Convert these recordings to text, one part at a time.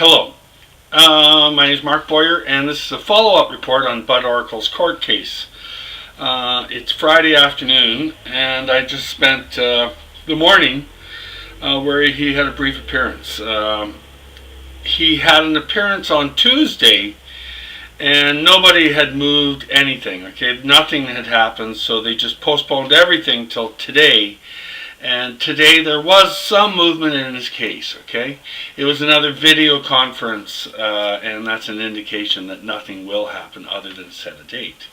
Hello, my name is Mark Boyer, and this is a follow-up report on Bud Oracle's court case. It's Friday afternoon, and I just spent the morning where he had a brief appearance. He had an appearance on Tuesday, and nobody had moved anything. Okay, nothing had happened, so they just postponed everything till today. And today there was some movement in his case, okay? It was another video conference, and that's an indication that nothing will happen other than set a date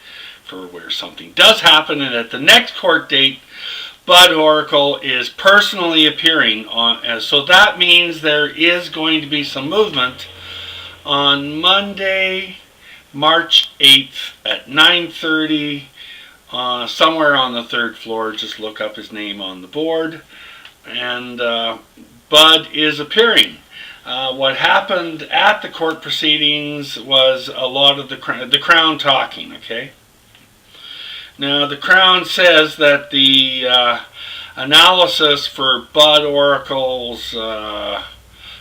for where something does happen. And at the next court date, Bud Oracle is personally appearing on, so that means there is going to be some movement on Monday, March 8th at 9:30. Somewhere on the third floor. Just look up his name on the board, and Bud is appearing. What happened at the court proceedings was a lot of the Crown talking. Okay. Now the Crown says that the analysis for Bud Oracle's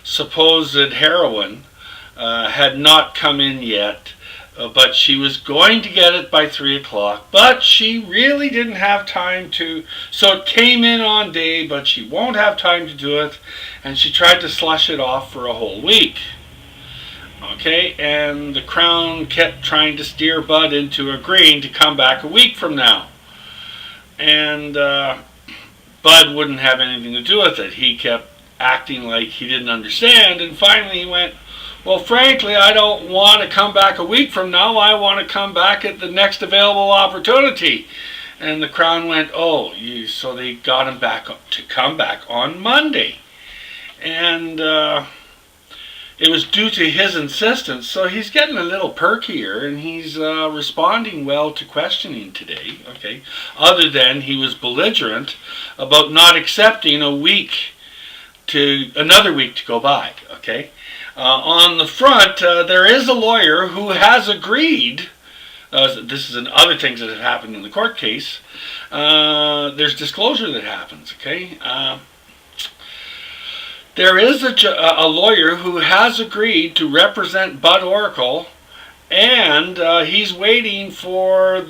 supposed heroin had not come in yet. But she was going to get it by 3 o'clock, but she really didn't have time to, so it came in on day, but she won't have time to do it, and she tried to slush it off for a whole week. Okay, and the Crown kept trying to steer Bud into agreeing to come back a week from now. And Bud wouldn't have anything to do with it. He kept acting like he didn't understand, and finally he went, well, frankly, I don't want to come back a week from now. I want to come back at the next available opportunity. And the Crown went, oh, so they got him back to come back on Monday. And it was due to his insistence. So he's getting a little perkier, and he's responding well to questioning today. Okay, other than he was belligerent about not accepting another week to go by. Okay. On the front, there is a lawyer who has agreed. This is other things that have happened in the court case. There's disclosure that happens. Okay, there is a lawyer who has agreed to represent Bud Oracle, and he's waiting for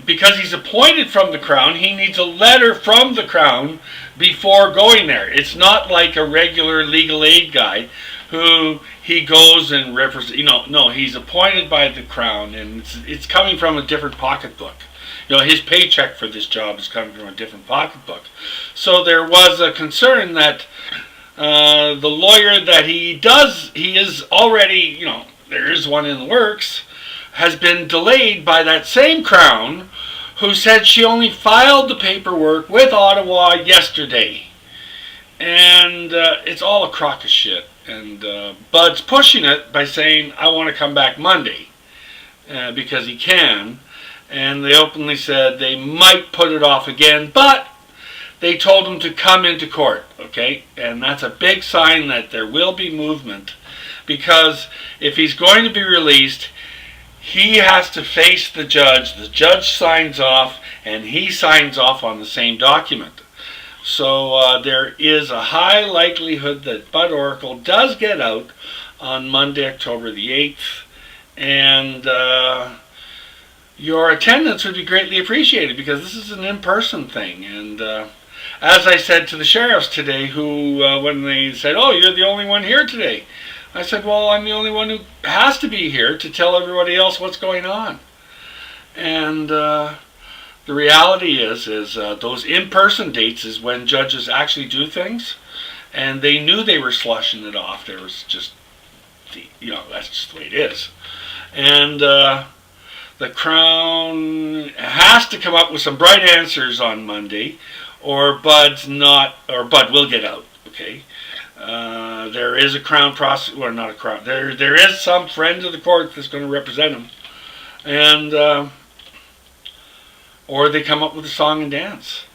because he's appointed from the Crown. He needs a letter from the Crown before going there. It's not like a regular legal aid guy who he goes and represents. No, he's appointed by the Crown, and it's coming from a different pocketbook. His paycheck for this job is coming from a different pocketbook. So there was a concern that the lawyer that he is already, there is one in the works, has been delayed by that same Crown, who said she only filed the paperwork with Ottawa yesterday. And it's all a crock of shit. And Bud's pushing it by saying, I want to come back Monday, because he can. And they openly said they might put it off again, but they told him to come into court. Okay? And that's a big sign that there will be movement, because if he's going to be released, he has to face the judge. The judge signs off, and he signs off on the same document. So there is a high likelihood that Bud Oracle does get out on Monday, October the 8th. And your attendance would be greatly appreciated, because this is an in-person thing. And as I said to the sheriffs today, who when they said, oh, you're the only one here today, I said, well, I'm the only one who has to be here to tell everybody else what's going on. And the reality is those in-person dates is when judges actually do things, and they knew they were slushing it off. There was just, that's just the way it is. And the Crown has to come up with some bright answers on Monday, or Bud will get out. Okay. There is a Crown prosecutor, or not a Crown. There is some friend of the court that's going to represent him, and or they come up with a song and dance.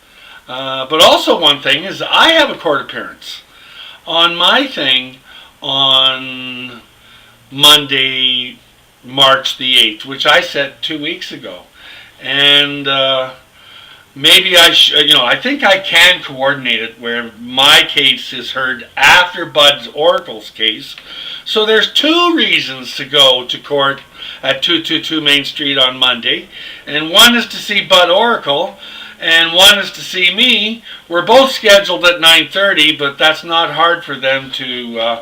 But also one thing is, I have a court appearance on my thing on Monday, March the 8th, which I set 2 weeks ago, and maybe I should, I think I can coordinate it where my case is heard after Bud's Oracle's case. So there's two reasons to go to court at 222 Main Street on Monday. And one is to see Bud Oracle, and one is to see me. We're both scheduled at 9:30, but that's not hard for them to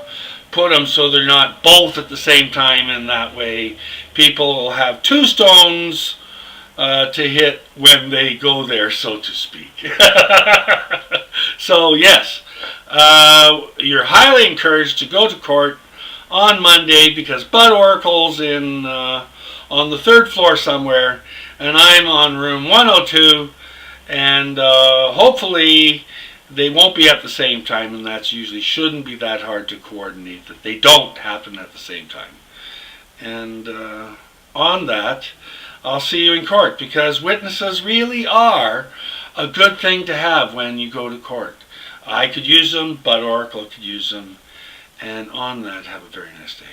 put them so they're not both at the same time, and that way people will have two stones to hit when they go there, so to speak. So yes, you're highly encouraged to go to court on Monday because Bud Oracle's in on the third floor somewhere, and I'm on room 102, and hopefully they won't be at the same time, and that's usually shouldn't be that hard to coordinate, that they don't happen at the same time. And on that, I'll see you in court, because witnesses really are a good thing to have when you go to court. I could use them, Bud Oracle could use them, and on that, have a very nice day.